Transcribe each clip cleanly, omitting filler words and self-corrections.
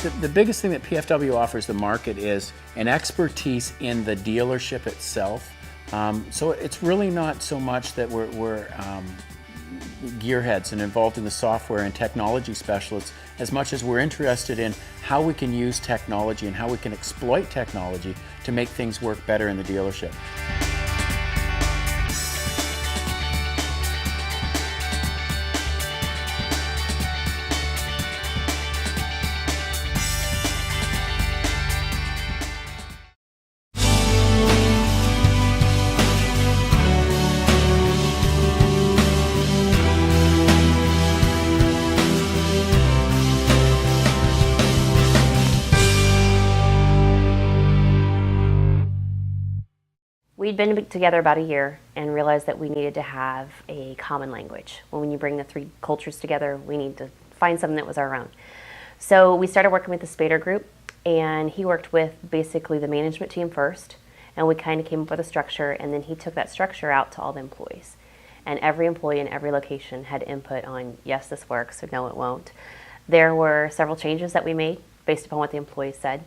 The biggest thing that PFW offers the market is an expertise in the dealership itself. So it's really not so much that we're gearheads and involved in the software and technology specialists as much as we're interested in how we can use technology and how we can exploit technology to make things work better in the dealership. We'd been together about a year and realized that we needed to have a common language. When you bring the three cultures together, we need to find something that was our own. So we started working with the Spader group, and he worked with basically the management team first, and we kind of came up with a structure, and then he took that structure out to all the employees. And every employee in every location had input on, yes, this works, or no, it won't. There were several changes that we made based upon what the employees said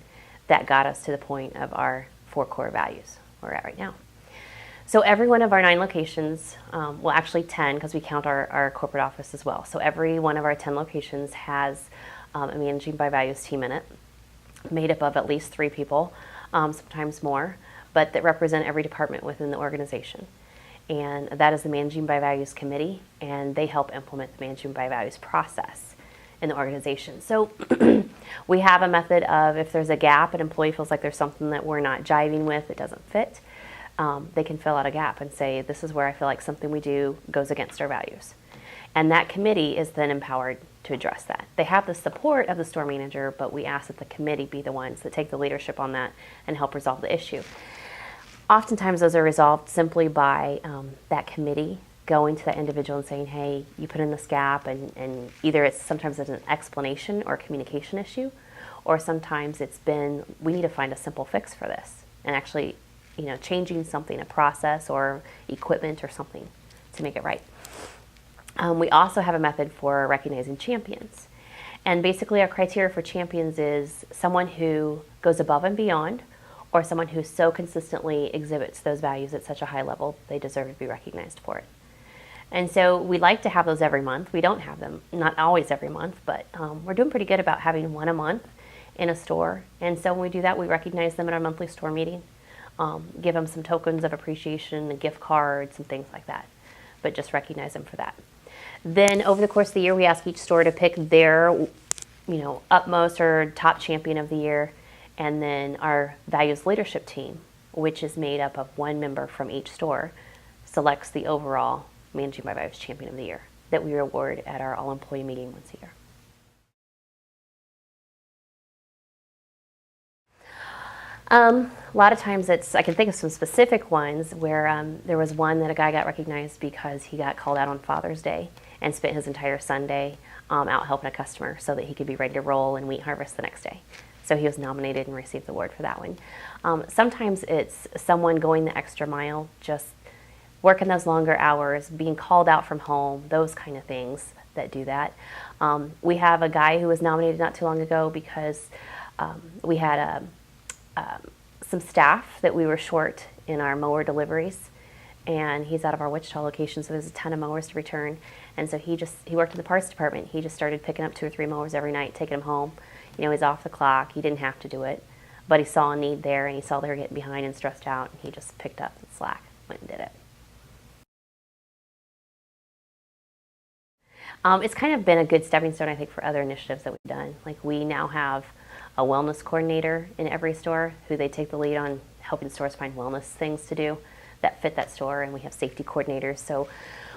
that got us to the point of our 4 core values we're at right now. So every one of our 9 locations, well actually 10 because we count our corporate office as well. So every one of our 10 locations has a Managing by Values team in it, made up of at least 3 people, sometimes more, but that represent every department within the organization. And that is the Managing by Values committee, and they help implement the Managing by Values process in the organization. So we have a method of if there's a gap, an employee feels like there's something that we're not jiving with, it doesn't fit, they can fill out a gap and say, this is where I feel like something we do goes against our values. And that committee is then empowered to address that. They have the support of the store manager, but we ask that the committee be the ones that take the leadership on that and help resolve the issue. Oftentimes those are resolved simply by that committee going to that individual and saying, hey, you put in this gap, and either sometimes it's an explanation or a communication issue, or sometimes it's been, we need to find a simple fix for this, and actually changing something, a process or equipment or something to make it right. We also have a method for recognizing champions. And basically our criteria for champions is someone who goes above and beyond, or someone who so consistently exhibits those values at such a high level they deserve to be recognized for it. And so we like to have those every month. We don't have them, not always every month, but we're doing pretty good about having one a month in a store. And so when we do that, we recognize them at our monthly store meeting. Give them some tokens of appreciation, and gift cards and things like that, but just recognize them for that. Then over the course of the year, we ask each store to pick their, utmost or top champion of the year, and then our values leadership team, which is made up of 1 member from each store, selects the overall Managing by Values champion of the year that we reward at our all-employee meeting once a year. A lot of times I can think of some specific ones where there was one that a guy got recognized because he got called out on Father's Day and spent his entire Sunday out helping a customer so that he could be ready to roll and wheat harvest the next day. So he was nominated and received the award for that one. Sometimes it's someone going the extra mile, just working those longer hours, being called out from home, those kind of things that do that. We have a guy who was nominated not too long ago because we had some staff that we were short in our mower deliveries, and he's out of our Wichita location, so there's a ton of mowers to return. And so he worked in the parts department. He just started picking up 2 or 3 mowers every night, taking them home. He's off the clock. He didn't have to do it, but he saw a need there, and he saw they were getting behind and stressed out, and he just picked up the slack, went and did it. It's kind of been a good stepping stone, I think, for other initiatives that we've done. Like we now have a wellness coordinator in every store who they take the lead on helping stores find wellness things to do that fit that store, and we have safety coordinators. So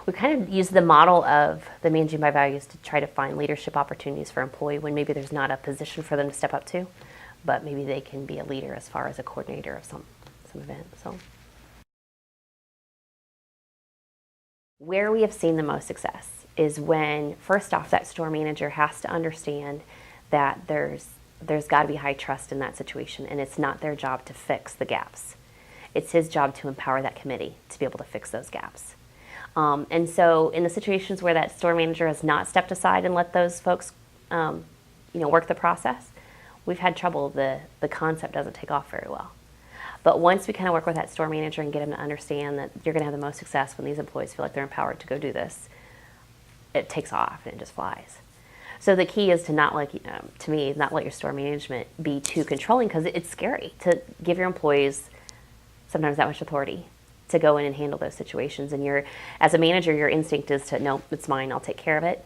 we kind of use the model of the Managing by Values to try to find leadership opportunities for employee when maybe there's not a position for them to step up to, but maybe they can be a leader as far as a coordinator of some event. So where we have seen the most success is when, first off, that store manager has to understand that there's got to be high trust in that situation, and it's not their job to fix the gaps. It's his job to empower that committee to be able to fix those gaps. And so in the situations where that store manager has not stepped aside and let those folks work the process, we've had trouble. The concept doesn't take off very well. But once we kind of work with that store manager and get them to understand that you're going to have the most success when these employees feel like they're empowered to go do this, it takes off and it just flies. So the key is to not let, to me, not let your store management be too controlling, because it's scary to give your employees sometimes that much authority to go in and handle those situations. And as a manager, your instinct is to, no, it's mine, I'll take care of it.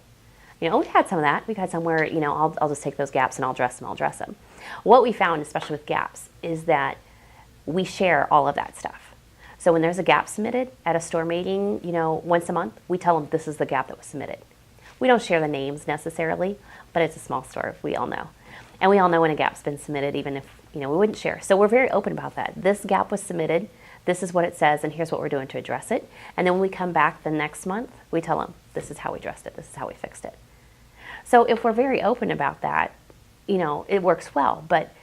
We've had some of that. We've had some where, I'll just take those gaps and I'll dress them. What we found, especially with gaps, is that we share all of that stuff. So when there's a gap submitted at a store meeting, once a month, we tell them this is the gap that was submitted. We don't share the names necessarily, but it's a small store, we all know. And we all know when a gap's been submitted, even if, we wouldn't share. So we're very open about that. This gap was submitted, this is what it says, and here's what we're doing to address it. And then when we come back the next month, we tell them, this is how we addressed it, this is how we fixed it. So if we're very open about that, it works well. But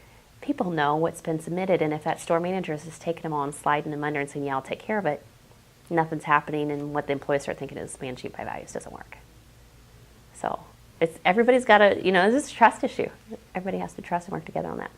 people know what's been submitted, and if that store manager is just taking them all and sliding them under and saying, yeah, I'll take care of it, nothing's happening, and what the employees start thinking is man cheap by values doesn't work. So everybody's got to, this is a trust issue. Everybody has to trust and work together on that.